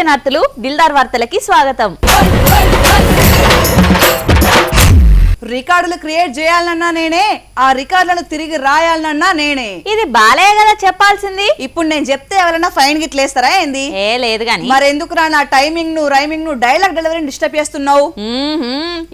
దర్శనార్థులు దిల్దార్ వార్తలకి స్వాగతం. రికార్డులు క్రియేట్ చేయాలన్నా నేనే, ఆ రికార్డులను తిరిగి రాయాలన్నా నేనే. ఇది బాలయ్య కదా చెప్పాల్సింది. ఇప్పుడు నేను చెప్తే ఎవరైనా ఫైన్ గిట్ల వేస్తారా ఏంది? ఏ లేదు గాని. మరెందుకురా నా టైమింగ్ ను రైమింగ్ ను డైలాగ్ డెలివరీని డిస్టర్బ్ చేస్తున్నావు?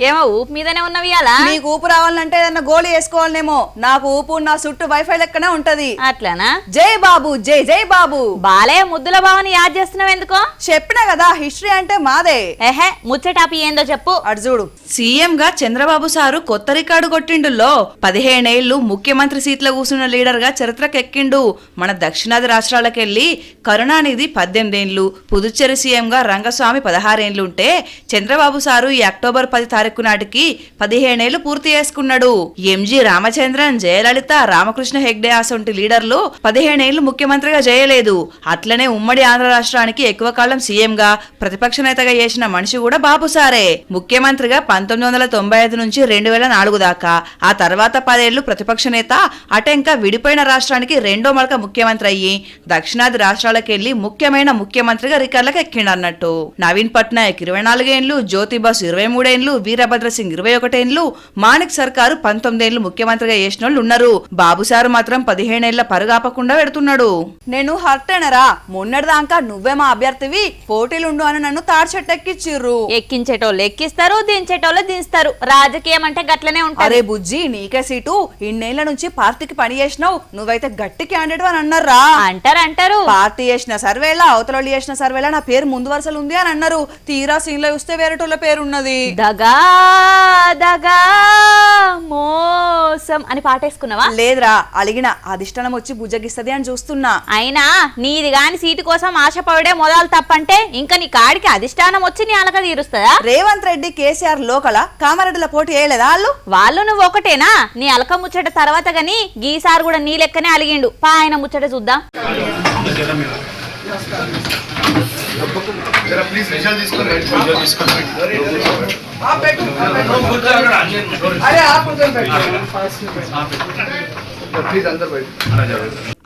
ఏమో ఊపు మీదనే ఉన్నవి అలా. నీకు ఊపు రావాలంటే ఏదన్నా గోళీ వేసుకోవాలనేమో. నాకు ఊపు నా చుట్టూ వైఫై లెక్కనే ఉంటది. అట్లానా? జై బాబు, జై జై బాబు. బాలయ్య ముద్దుల బావని యాద్ చేస్తున్నావు ఎందుకో? చెప్పినా కదా హిస్టరీ అంటే మాదే. ఏహే ముచ్చటాపి ఏందో చెప్పు. అటు చూడు. సీఎం గా చంద్రబాబు సారు కొత్త రికార్డు కొట్టిండులో 15 ఏళ్లు ముఖ్యమంత్రి సీట్లో కూర్చున్న లీడర్ గా చరిత్రకెక్కిండు. మన దక్షిణాది రాష్ట్రాలకెళ్లి కరుణానిధి 18 ఏళ్లు, పుదుచ్చేరి సీఎం గా రంగస్వామి 16 ఏళ్లు ఉంటే చంద్రబాబు సారు ఈ అక్టోబర్ 10 తారీఖు నాటికి 15 ఏళ్లు పూర్తి చేసుకున్నాడు. ఎంజి రామచంద్రన్, జయలలిత, రామకృష్ణ హెగ్డే అసొంటి లీడర్లు 15 ఏళ్లు ముఖ్యమంత్రిగా చేయలేదు. అట్లనే ఉమ్మడి ఆంధ్ర రాష్ట్రానికి ఎక్కువ కాలం సీఎం గా ప్రతిపక్ష నేతగా చేసిన మనిషి కూడా బాబు సారే. ముఖ్యమంత్రిగా 1995 నుంచి 2004 దాకా, ఆ తర్వాత 10 ఏళ్లు ప్రతిపక్ష నేత, అటెంకా విడిపోయిన రాష్ట్రానికి రెండో మరక ముఖ్యమంత్రి అయ్యి దక్షిణాది రాష్ట్రాలకెళ్లి ముఖ్యమైన ముఖ్యమంత్రిగా రికార్డులకు ఎక్కిండన్నట్టు. నవీన్ పట్నాయక్ 24 ఏళ్లు, జ్యోతి బసు 23 ఏళ్లు, వీరభద్ర సింగ్ 21 ఏళ్లు, మాణిక్ సర్కారు 19 ఏళ్లు ముఖ్యమంత్రిగా చేసిన వాళ్ళు ఉన్నారు. బాబు సారు మాత్రం 15 ఏళ్ల పరుగాపకుండా పెడుతున్నాడు. నేను హర్ట్ అనరా, మొన్నటిదాకా నువ్వే మా అభ్యర్థివి, పోటీలుండు అని నన్ను తాడ్చెట్టెక్కిచ్చిర్రు. ఎక్కించేటోళ్ళు ఎక్కిస్తారు, దించేటోళ్ళు దించుతారు. రాజకీయం అంటే గట్లనే ఉంటారు. అరే బుజ్జి, నీకే సీటు, ఇన్నేళ్ల నుంచి పార్టీకి పని చేసినావు, నువ్వైతే గట్టి క్యాండిడేట్ అని అన్నారా? అంటారు. పార్టీ చేసిన సర్వేలా, అవతల చేసిన సర్వేలా నా పేరు ముందు వరుసలు ఉంది అని అన్నారు. తీరా సీన్ లో చూస్తే వేరేటోళ్ళ పేరు ఉన్నది. దగా దగా మోసం అని పాటేసుకున్నావా? లేదురా, అలిగిన అధిష్టానం వచ్చి బుజ్జగిస్తది అని చూస్తున్నా. అయినా నీది గాని సీటు కోసం ఆశపడే మొదలు తప్పంటే ఇంకా నీ కాడికి అధిష్టానం వచ్చి నీ అలక తీరుస్తుందా? రేవంత్ రెడ్డి, కేసీఆర్ లోకల కామారెడ్డిల పోటీ వేయలేదా? వాళ్ళు నువ్వు ఒకటేనా? నీ అలక ముచ్చట తర్వాత గాని గీసారు కూడా నీ లెక్కనే అలిగిండు. ఆయన ముచ్చట చూద్దాం.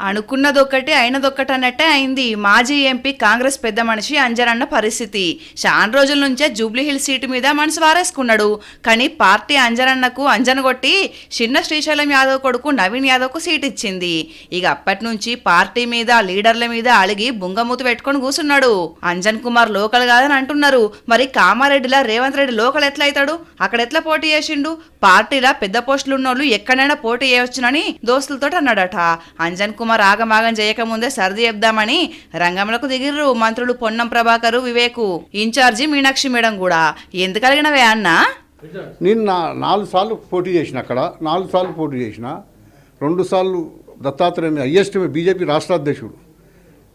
అనుకున్నదొక్కటి అయినదొక్కటి అన్నట్టే అయింది. మాజీ ఎంపీ కాంగ్రెస్ పెద్ద మనిషి అంజనన్న పరిస్థితి. చాలా రోజుల నుంచే జూబ్లీహిల్ సీటు మీద మనసు వారేసుకున్నాడు. కానీ పార్టీ అంజనన్నకు అంజనగొట్టి చిన్న శ్రీశైలం యాదవ్ కొడుకు నవీన్ యాదవ్ కు సీట్ ఇచ్చింది. ఇక అప్పటి నుంచి పార్టీ మీద, లీడర్ల మీద అలిగి బుంగమూతి పెట్టుకుని కూసున్నాడు. అంజన్ కుమార్ లోకల్ కాదని అంటున్నారు. మరి కామారెడ్డిలా రేవంత్ రెడ్డి లోకల్ ఎట్లా అవుతాడు? అక్కడ ఎట్లా పోటీ చేసిండు? పార్టీలా పెద్ద పోస్టులు ఉన్నోళ్ళు ఎక్కడైనా పోటీ చేయవచ్చునని దోస్తులతో అన్నాడట. అంజన్ కుమార్ ఆగమాగం చేయకముందే సర్ది చెప్దామని రంగంలోకి దిగిర్రు మంత్రులు పొన్నం ప్రభాకర్, వివేకు, ఇన్ఛార్జి మీనాక్షి మేడం కూడా. ఎందుకు కలిగినవే అన్న? నేను 4 సార్లు పోటీ చేసిన, అక్కడ 4 సార్లు పోటీ చేసిన. 2 సార్లు దత్తాత్రేయ హయ్యెస్ట్ బీజేపీ రాష్ట్ర అధ్యక్షుడు,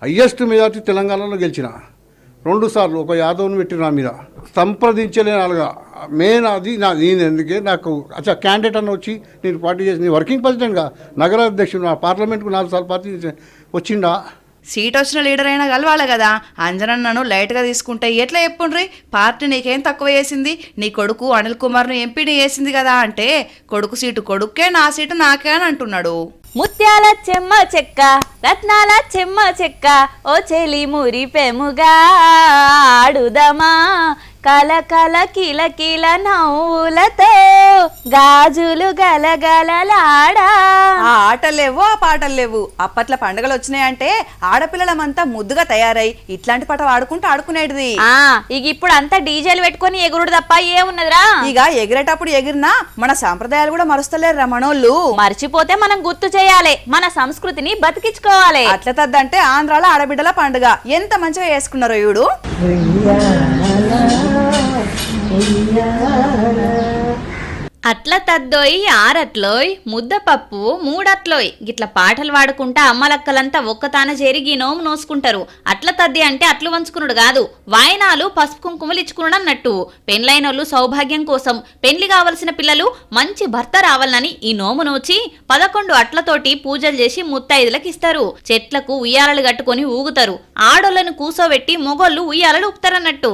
హయ్యెస్ట్ మెజార్టీ తెలంగాణలో గెలిచిన. 2 సార్లు ఒక యాదవ్ని పెట్టి నా మీద సంప్రదించలేని అలాగా మెయిన్ అది నేను ఎందుకే నాకు అచ్చా క్యాండిడేట్ అన్న వచ్చి నేను పార్టీ చేసి వర్కింగ్ ప్రెసిడెంట్గా నగర అధ్యక్షుడు నా పార్లమెంట్కు 4 సార్లు పార్టీ వచ్చిండా. సీట్ వచ్చిన లీడర్ అయినా కలవాలి కదా. అంజనన్నను లైట్గా తీసుకుంటే ఎట్లా చెప్పుండ్రి? పార్టీ నీకేం తక్కువ చేసింది? నీ కొడుకు అనిల్ కుమార్ను ఎంపీని వేసింది కదా అంటే కొడుకు సీటు కొడుకే, నా సీటు నాకే అని అంటున్నాడు. ముత్యాల చెమ్మ చెక్క, రత్నాల చెమ్మ చెక్క, ఓ చెలి మురిపెముగా ఆడుదమా, కల కల కిల కిల నవ్వులతో గాజులు గలగలలాడా. ఆ ఆటలు లేవు, ఆ పాటలు లేవు. అప్పట్లో పండుగలు వచ్చినాయంటే ఆడపిల్లలమంతా ముద్దుగా తయారై ఇట్లాంటి పాట ఆడుకుంటూ ఆడుకునేది. ఇక ఇప్పుడు అంతా డీజేలు పెట్టుకుని ఎగురుడు తప్ప ఏమున్నదిరా? ఇక ఎగిరేటప్పుడు ఎగిరినా మన సాంప్రదాయాలు కూడా మరుస్తలేరు మనోళ్ళు. మర్చిపోతే మనం గుర్తు చేయాలి, మన సంస్కృతిని బతికించుకోవాలి. అట్లా తద్దంటే ఆంధ్రాలో ఆడబిడ్డల పండుగ ఎంత మంచిగా చేసుకున్నారో ఈడు. అట్ల తద్దోయ్ ఆరట్లోయ్, ముద్దపప్పు మూడట్లోయ్, గిట్ల పాటలు పాడుకుంటా అమ్మలక్కలంతా ఒక్కతాన చేరి నోము నోసుకుంటారు. అట్ల తద్ది అంటే అట్లు వంచుకున్నాడు కాదు, వాయనాలు పసుపు కుంకుమలు ఇచ్చుకున్నాడు అన్నట్టు. పెండ్లైనోళ్ళు సౌభాగ్యం కోసం, పెండ్లి కావలసిన పిల్లలు మంచి భర్త రావాలని ఈ నోము నోచి 11 అట్లతోటి పూజలు చేసి ముత్తైదులకు ఇస్తారు. చెట్లకు ఉయ్యాలలు కట్టుకొని ఊగుతారు. ఆడోళ్లను కూసోబెట్టి మొగోళ్ళు ఉయ్యాలలు ఊపుతారన్నట్టు.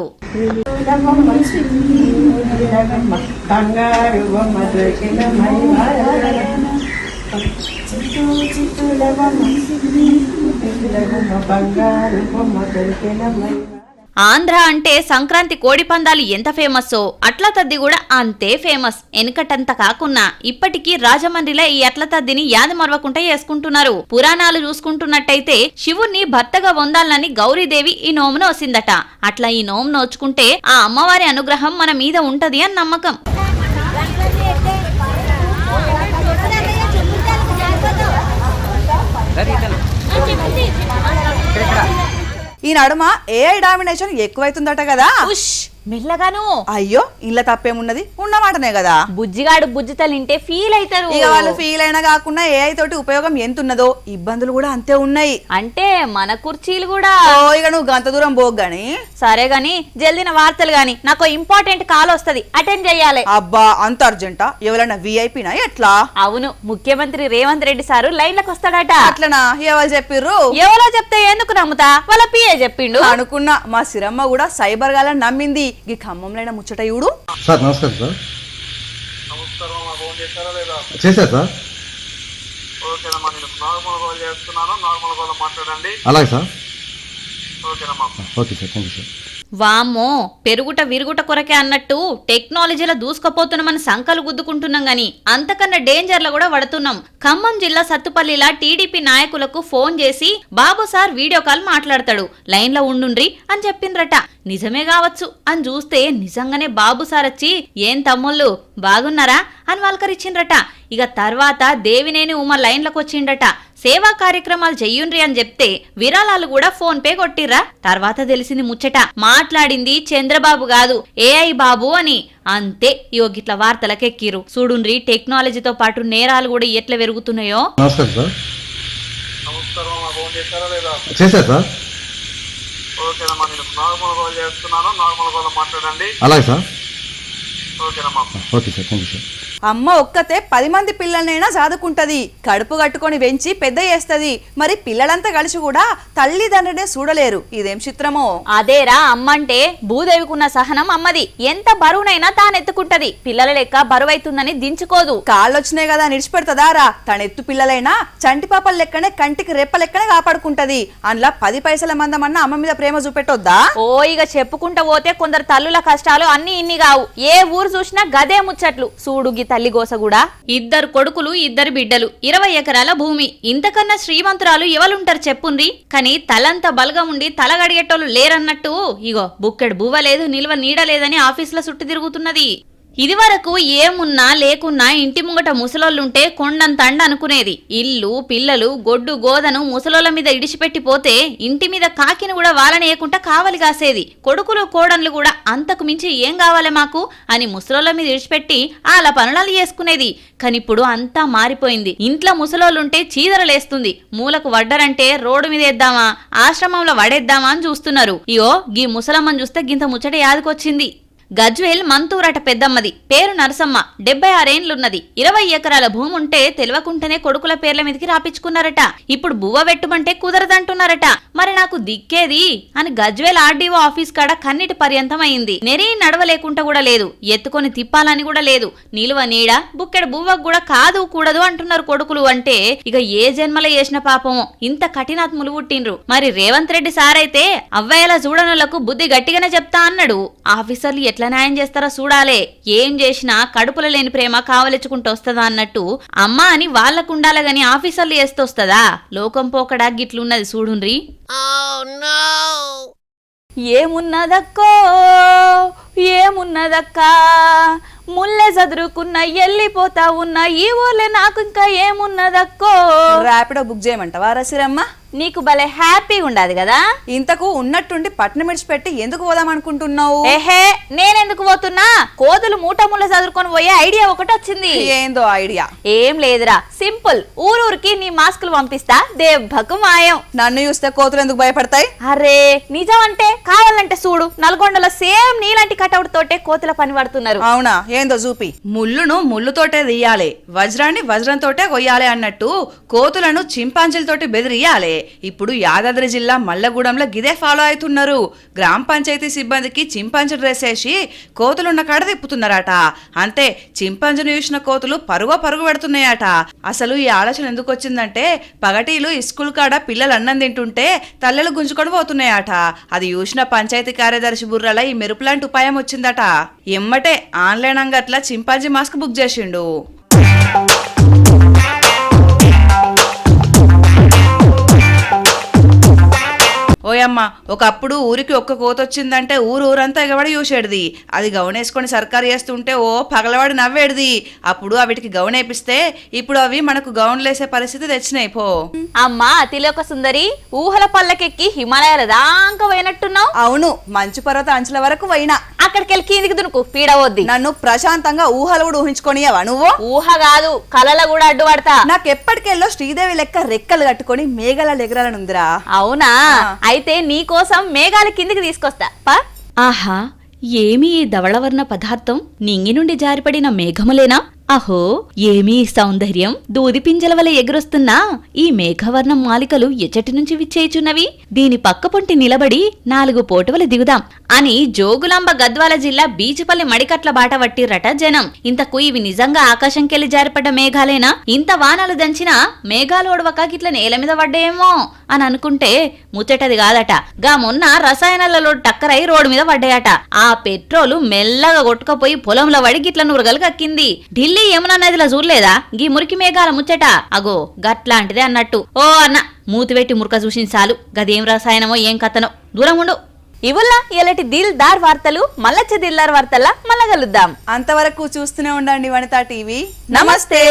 ఆంధ్ర అంటే సంక్రాంతి కోడి పందాలు ఎంత ఫేమస్సో అట్ల తద్ది కూడా అంతే ఫేమస్. వెనుకటంత కాకున్నా ఇప్పటికీ రాజమండ్రిలో ఈ అట్ల తద్దిని యాద మరవకుండా చేసుకుంటున్నారు. పురాణాలు చూసుకుంటున్నట్టయితే శివుణ్ణి భర్తగా పొందాలని గౌరీదేవి ఈ నోము నోసిందట. అట్లా ఈ నోము నోచుకుంటే ఆ అమ్మవారి అనుగ్రహం మన మీద ఉంటది అని నమ్మకం. ఈ నడుమ ఏఐ డామినేషన్ ఎక్కువైతుందట కదా. మెల్లగాను. అయ్యో ఇంట్లో తప్పేమున్నది, ఉన్నమాటనే కదా. బుజ్జిగాడు బుజ్జితలు ఇంటే ఫీల్ అవుతారు. ఇక వాళ్ళు ఫీల్ అయినా కాకుండా ఏఐ తోటి ఉపయోగం ఎంతున్నదో ఇబ్బందులు కూడా అంతే ఉన్నాయి. అంటే మన కుర్చీలు కూడా. ఇక నువ్వు గంత దూరం పోగ్ గాని. సరే గాని జల్దిన వార్తలు గాని, నాకు ఇంపార్టెంట్ కాల్ వస్తది, అటెండ్ చెయ్యాలి. అబ్బా అంత అర్జెంటా? ఎవరైనా విఐపినా ఎట్లా? అవును, ముఖ్యమంత్రి రేవంత్ రెడ్డి సారు లైన్లకు వస్తాడట. అట్లనా? ఎవరు చెప్పిర్రు? ఎవరో చెప్తే ఎందుకు నమ్ముతా, వాళ్ళ పిఏ చెప్పిండు. అనుకున్నా మా సిరమ్మ కూడా సైబర్ గాలని నమ్మింది. ఈ ఖమ్మంలో ముచ్చట ఇవుడు. సార్ నమస్కారం సార్. నమస్కారం, ఫోన్ చేశారా లేదా? చేశారు సార్. ఓకేనమ్మా, నేను నార్మల్ కాల్ చేస్తున్నాను, నార్మల్ కాల్ మాట్లాడండి. అలాగే సార్. ఓకేనమ్మా. Okay sir, thank you sir. వామ్మో, పెరుగుట విరుగుట కొరకే అన్నట్టు టెక్నాలజీలో దూసుకుపోతున్నామని సంకలు గుద్దుకుంటున్నాం గాని అంతకన్నా డేంజర్లో కూడా పడుతున్నాం. ఖమ్మం జిల్లా సత్తుపల్లిలా టీడీపీ నాయకులకు ఫోన్ చేసి బాబు సార్ వీడియో కాల్ మాట్లాడతాడు, లైన్లో ఉండుండ్రి అని చెప్పిండ్రట. నిజమే కావచ్చు అని చూస్తే నిజంగానే బాబు సార్ వచ్చి ఏం తమ్ముళ్ళు బాగున్నారా అని వాళ్ళకరిచ్చిండ్రట. ఇక తర్వాత దేవినేని ఉమ లైన్లకు వచ్చిండట. సేవా కార్యక్రమాలు చెయ్యుండ్రి అని చెప్తే విరాళాలు కూడా ఫోన్ పే కొట్టిర్రా. తర్వాత తెలిసింది ముచ్చట, మాట్లాడింది చంద్రబాబు కాదు ఏఐ బాబు అని. అంతే, యోగిట్ల వార్తలకెక్కిరు. చూడుండ్రి టెక్నాలజీతో పాటు నేరాలు కూడా ఎట్లా పెరుగుతున్నాయో. నమస్కారం సార్. నమస్కారం, ఫోన్ చేశారా లేదా? చేశారు సార్. ఓకేనమ్మా, నేను నార్మల్ కాల్ చేస్తున్నాను, నార్మల్ కాల్ మాట్లాడండి. అలాగే సార్. ఓకేనమ్మా. Okay sir, thank you sir. అమ్మ ఒక్కతే 10 మంది పిల్లలనైనా సాదుకుంటది, కడుపు కట్టుకొని పెంచి పెద్ద చేస్తది. మరి పిల్లలంతా కలిసి కూడా తల్లిదండ్రునే చూడలేరు. ఇదేం చిత్రమో. అదేరా అమ్మంటే, భూదేవికున్న సహనం అమ్మది. ఎంత బరువునైనా తానెత్తుకుంటది, పిల్లల లెక్క బరువైతుందని దించుకోదు. కాళ్ళొచ్చినాయి కదా నిడిచిపెడతదారా? తనెత్తు పిల్లలైనా చంటి పాపల లెక్కనే కంటికి రెప్ప లెక్కనే కాపాడుకుంటది. అందులో 10 పైసల మందమన్నా అమ్మ మీద ప్రేమ చూపెట్టొద్దా? ఓ ఇక చెప్పుకుంటా పోతే కొందరు తల్లుల కష్టాలు అన్ని ఇన్ని కావు. ఏ ఊరు చూసినా గదే ముచ్చట్లు. చూడు తల్లి గోస కూడా. 2 కొడుకులు 2 బిడ్డలు, 20 ఎకరాల భూమి. ఇంతకన్నా శ్రీమంతురాలు ఎవలుంటారు చెప్పుండ్రి. కానీ తలంత బలగం ఉండి తలగడిగేటోళ్ళు లేరన్నట్టు ఇగో బుక్కెడు బువ్వ లేదు, నిల్వ నీడ లేదని ఆఫీసులో చుట్టు తిరుగుతున్నది. ఇది వరకు ఏమున్నా లేకున్నా ఇంటి ముంగట ముసలోళ్ళుంటే కొండంత అండ అనుకునేది. ఇల్లు పిల్లలు గొడ్డు గోదను ముసలోళ్ళ మీద ఇడిచిపెట్టిపోతే ఇంటి మీద కాకిని కూడా వాళ్ళనేయకుండా కావలి కాసేది. కొడుకులు కోడన్లు కూడా అంతకు మించి ఏం కావాలి మాకు అని ముసలోళ్ళ మీద ఇడిచిపెట్టి అలా పనులు చేసుకునేది. కానిప్పుడు అంతా మారిపోయింది. ఇంట్లో ముసలోళ్ళుంటే చీదరలేస్తుంది. మూలకు వడ్డరంటే రోడ్డు మీద వేద్దామా, ఆశ్రమంలో వడేద్దామా అని చూస్తున్నారు. ఇయో గీ ముసలమ్మని చూస్తే గింత ముచ్చట యాదకొచ్చింది. గజ్వేల్ మంతూరట పెద్దమ్మది, పేరు నరసమ్మ, 76 ఏండ్లున్నది. 20 ఎకరాల భూమి ఉంటే తెలవకుంటేనే కొడుకుల పేర్ల మీదకి రాపించుకున్నారట. ఇప్పుడు బువ్వ పెట్టుమంటే కుదరదంటున్నారట. మరి నాకు దిక్కేది అని గజ్వేల్ ఆర్డీఓ ఆఫీస్ కాడ కన్నిటి పర్యంతం అయింది. నెరీ నడవలేకుండా కూడా లేదు, ఎత్తుకొని తిప్పాలని కూడా లేదు. నిలువ నీడ బుక్కెడు బువ్వకు కూడా కాదు కూడదు అంటున్నారు కొడుకులు. అంటే ఇక ఏ జన్మలో చేసిన పాపమో ఇంత కఠినాత్ములు పుట్టిండ్రు. మరి రేవంత్ రెడ్డి సారైతే అవ్వయ్యల చూడనులకు బుద్ధి గట్టిగానే చెప్తా అన్నాడు. ఆఫీసర్లు ఎట్లా న్యాయం చేస్తారో చూడాలే. ఏం చేసినా కడుపులో లేని ప్రేమ కావలించుకుంటూ వస్తుందా అన్నట్టు అమ్మ అని వాళ్ళకు ఉండాలి గాని ఆఫీసర్లు చేస్తూ వస్తుందా? లోకం పోకడా గిట్లున్నది చూడుండ్రి. ఏమున్నదక్కో ఏమున్నదక్కా, ముల్లె చదురుకున్న ఎల్లిపోతా ఉన్న ఈ ఊర్లే నాకు ఇంకా ఏమున్నదక్కో. ర్యాపిడో బుక్ చేయమంటావా రసిరమ్మ? నీకు భలే హ్యాపీగా ఉండదు కదా. ఇంతకు ఉన్నట్టుండి పట్నం విడిచిపెట్టి ఎందుకు పోదాం అనుకుంటున్నావు? ఏహే, నేనెందుకు పోతున్నా, కోతులు మూట ముళ్ళ చదువుకొని పోయే ఐడియా ఒకటి వచ్చింది. ఏందో ఐడియా? ఏం లేదురా, సింపుల్. ఊరూరికి నీ మాస్కులు పంపిస్తా, దెబ్బకు మాయం. నన్ను చూస్తే కోతులు ఎందుకు భయపడతాయి? అరే నిజం అంటే కావాలంటే చూడు, నల్గొండలో సేమ్ నీలాంటి కటౌట్ తోటే కోతుల పని పడుతున్నారు. అవునా? ఏందో చూపి. ముళ్ళును ముళ్ళుతోటే తీయాలి, వజ్రాన్ని వజ్రంతోటే కొయ్యాలి అన్నట్టు కోతులను చింపాంజీలతోటి బెదిరియాలి. ఇప్పుడు యాదాద్రి జిల్లా మల్లగూడెంలో గిదే ఫాలో అవుతున్నారు. గ్రామ పంచాయతీ సిబ్బందికి చింపాంజీ డ్రెస్ వేసి కోతులున్న కాడ తిప్పుతున్నారట. అంతే చింపాంజీని చూసిన కోతులు పరుగు పెడుతున్నాయట. అసలు ఈ ఆలోచన ఎందుకు వచ్చిందంటే పగటీలు స్కూల్ కాడ పిల్లలు అన్నం తింటుంటే తల్లెలు గుంజుకొని పోతున్నాయట. అది చూసిన పంచాయతీ కార్యదర్శి బుర్రల ఈ మెరుపులాంటి ఉపాయం వచ్చిందట. ఎమ్మటే ఆన్లైన్ అంగట్ల చింపాంజీ మాస్క్ బుక్ చేసిండు. ఓయమ్మ, ఒకప్పుడు ఊరికి ఒక్క కోతొచ్చిందంటే ఊరంతా ఎగబడి చూసేడిది. అది గౌనేసుకొని సర్కారు చేస్తుంటే ఓ పగలవాడి నవ్వేడిది. అప్పుడు అవిటికి గౌనేపిస్తే ఇప్పుడు అవి మనకు గౌన్లేసే పరిస్థితి తెచ్చినాయి. పో అమ్మా అతిలోక సుందరి, ఊహల పల్లకెక్కి హిమాలయాల దాకా పోయినట్టున్నావు. అవును, మంచు పర్వత అంచుల వరకు పోయినా. అక్కడికి వెళ్ళి కిందికి దునుకు పీడవద్ది. నన్ను ప్రశాంతంగా ఊహలు కూడా ఊహించుకోనియవా నువ్వు? ఊహ కాదు, కలల కూడా అడ్డుపడతా. నాకెప్పటికెళ్ళో శ్రీదేవి లెక్క రెక్కలు కట్టుకొని మేఘాల ఎగరాలనుందిరా. అవునా? అయితే నీ కోసం మేఘాల కిందికి తీసుకొస్తా పా. ఆహా, ఏమి ఈ ధవళవర్ణ పదార్థం? నింగి నుండి జారిపడిన మేఘములేనా? అహో, ఏమీ సౌందర్యం! దూది పింజల వలె ఎగురొస్తున్నా ఈ మేఘవర్ణం మాలికలు ఎచ్చటి నుంచి విచ్చేయుచున్నవి. దీని పక్కపొంటి నిలబడి 4 పోటవలు దిగుదాం అని జోగులాంబ గద్వాల జిల్లా బీచుపల్లి మడికట్ల బాట వట్టిర్రట జనం. ఇంతకు ఇవి నిజంగా ఆకాశంకెళ్లి జారిపడ్డ మేఘాలేనా? ఇంత వానలు దంచినా మేఘాలు ఒడవక గిట్ల నేల మీద పడ్డాయేమో అని అనుకుంటే ముచ్చటది కాదట. గా మొన్న రసాయనాలలో టక్కరై రోడ్డు మీద పడ్డాయట. ఆ పెట్రోలు మెల్లగా కొట్టుకపోయి పొలంలో పడి గిట్ల నురగలు కక్కింది. ఢిల్లీ యమునా నదిలో చూడలేదా గీ మురికి మేఘాల ముచ్చట? అగో గట్లాంటిదే అన్నట్టు. ఓ అన్న, మూతివెట్టి మురక చూసిన చాలు. గదేం రసాయనమో ఏం కథనో, దూరం ఉండు. ఇవుల్లా ఇలాంటి దిల్ దార్ వార్తలు మళ్ళొచ్చే దిల్దార్ వార్తల్లా మళ్ళా కలుద్దాం. అంతవరకు చూస్తూనే ఉండండి వనితా టీవీ. నమస్తే.